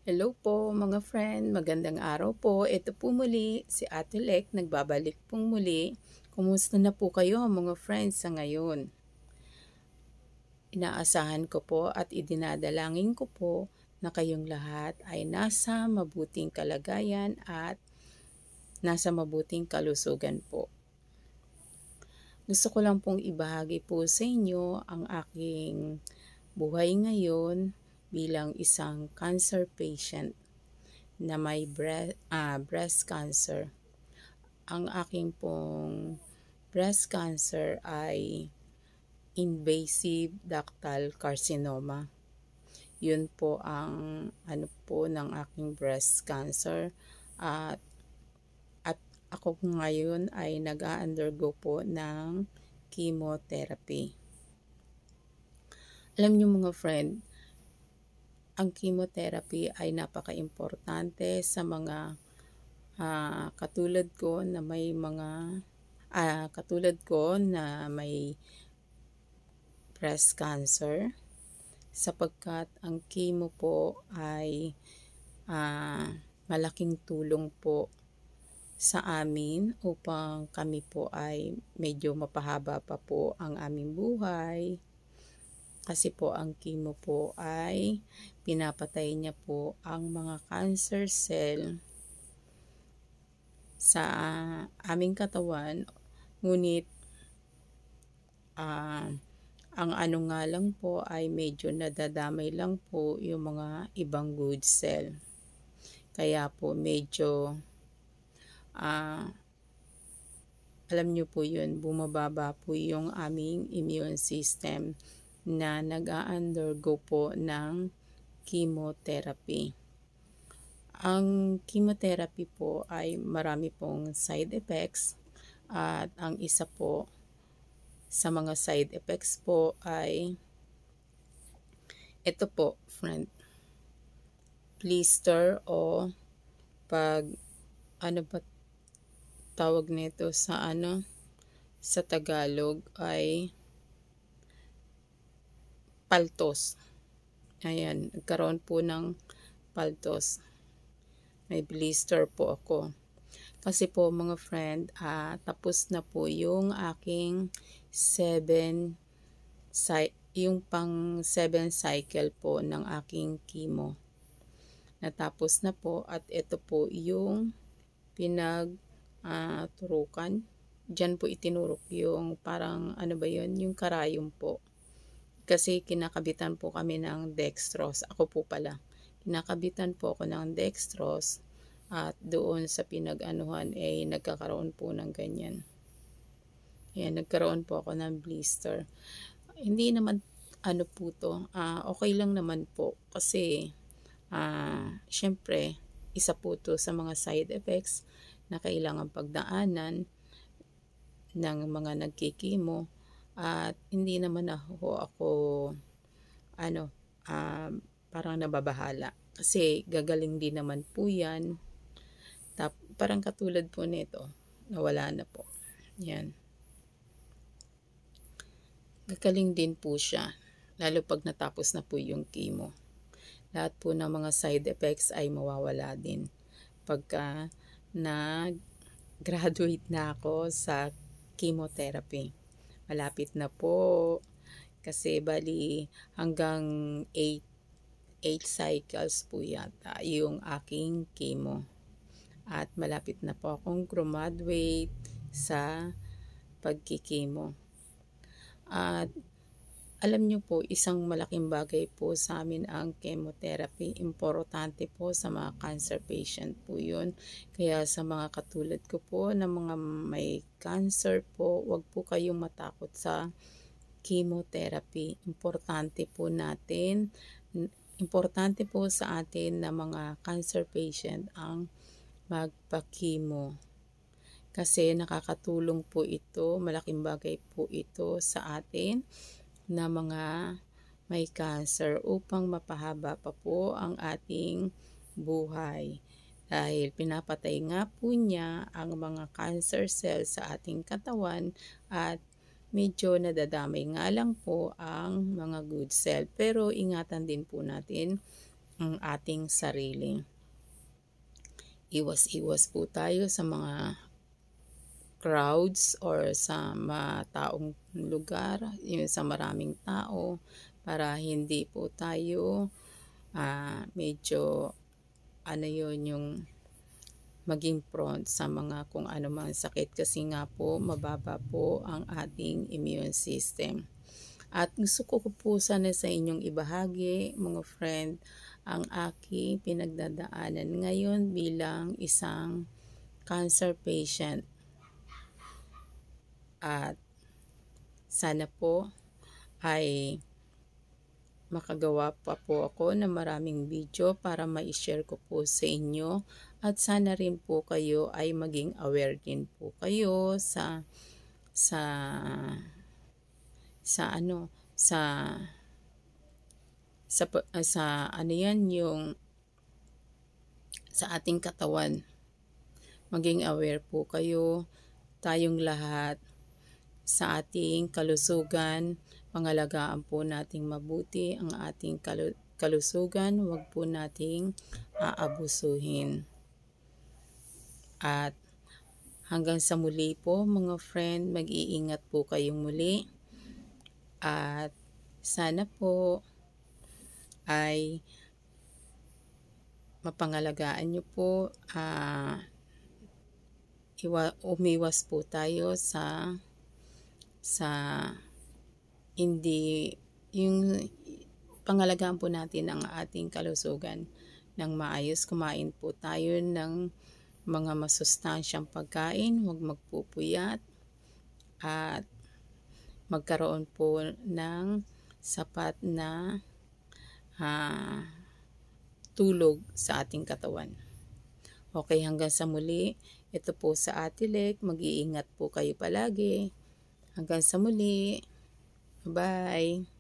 Hello po mga friend, magandang araw po. Ito po muli si Ate Lek, nagbabalik pong muli. Kumusta na po kayo mga friends sa ngayon? Inaasahan ko po at idinadalangin ko po na kayong lahat ay nasa mabuting kalagayan at nasa mabuting kalusugan po. Gusto ko lang pong ibahagi po sa inyo ang aking buhay ngayon bilang isang cancer patient na may breast cancer. Ang aking pong breast cancer ay invasive ductal carcinoma. Yun po ang ano po ng aking breast cancer at ako ngayon ay nag-undergo po ng chemotherapy. Alam niyo mga friend, ang chemotherapy ay napaka-importante sa mga katulad ko na may breast cancer, sapagkat ang chemo po ay malaking tulong po sa amin upang kami po ay medyo mapahaba pa po ang aming buhay. Kasi po ang chemo po ay pinapatay niya po ang mga cancer cell sa aming katawan. Ngunit ang ano nga lang po ay medyo nadadamay lang po yung mga ibang good cell. Kaya po medyo alam nyo po yun, bumababa po yung aming immune system na nag-undergo po ng chemotherapy. Ang chemotherapy po ay marami pong side effects at ang isa po sa mga side effects po ay ito po, friend. Blister o pag ano ba tawag nito sa Tagalog ay paltos. Ayan, nagkaroon po ng paltos. May blister po ako. Kasi po mga friend, tapos na po yung aking yung pang 7 cycle po ng aking chemo. Natapos na po at ito po yung turukan. Diyan po itinurok yung parang ano ba yun, yung karayom po. Kasi kinakabitan po kami ng dextrose. Ako po pala. Kinakabitan po ako ng dextrose at doon sa pinag-anuhan ay nagkakaroon po ng ganyan. Ayan, nagkaroon po ako ng blister. Hindi naman ano po to, okay lang naman po kasi syempre isa po to sa mga side effects na kailangan pagdaanan ng mga nagkikimo at hindi naman ako parang nababahala kasi gagaling din naman po yan. Parang katulad po nito, nawala na po. Yan. Gagaling din po siya, lalo pag natapos na po yung chemo. Lahat po ng mga side effects ay mawawala din pagka nag-graduate na ako sa chemotherapy. Malapit na po kasi bali hanggang 8 cycles po yata yung aking chemo. At malapit na po akong graduate sa pagkikimo. At alam nyo po, isang malaking bagay po sa amin ang chemotherapy. Importante po sa mga cancer patient po yun. Kaya sa mga katulad ko po na mga may cancer po, wag po kayong matakot sa chemotherapy. Importante po sa atin na mga cancer patient ang magpa-chemo. Kasi nakakatulong po ito, malaking bagay po ito sa atin na mga may cancer upang mapahaba pa po ang ating buhay. Dahil pinapatay nga po niya ang mga cancer cells sa ating katawan at medyo nadadamay nga lang po ang mga good cell. Pero ingatan din po natin ang ating sarili. Iwas-iwas po tayo sa mga crowds or sa mataong lugar, yung sa maraming tao, para hindi po tayo medyo yung maging prone sa mga kung ano mang sakit, kasi nga po mababa po ang ating immune system. At gusto ko po sana sa inyong ibahagi, mga friend, ang aking pinagdadaanan ngayon bilang isang cancer patient. At sana po ay makagawa pa po ako ng maraming video para ma-share ko po sa inyo, at sana rin po kayo ay maging aware din po kayo sa yung sa ating katawan. Maging aware po kayo, tayong lahat, sa ating kalusugan. Pangalagaan po nating mabuti ang ating kalusugan. Huwag po nating aabusuhin. At hanggang sa muli po, mga friend, mag-iingat po kayong muli. At sana po ay mapangalagaan nyo po. Umiwas po tayo sa hindi, yung pangalagaan po natin ang ating kalusugan ng maayos. Kumain po tayo ng mga masustansyang pagkain, huwag magpupuyat, at magkaroon po ng sapat na tulog sa ating katawan. Okay, hanggang sa muli. Ito po sa Ate Lek. Mag-iingat po kayo palagi. Hanggang sa muli. Bye!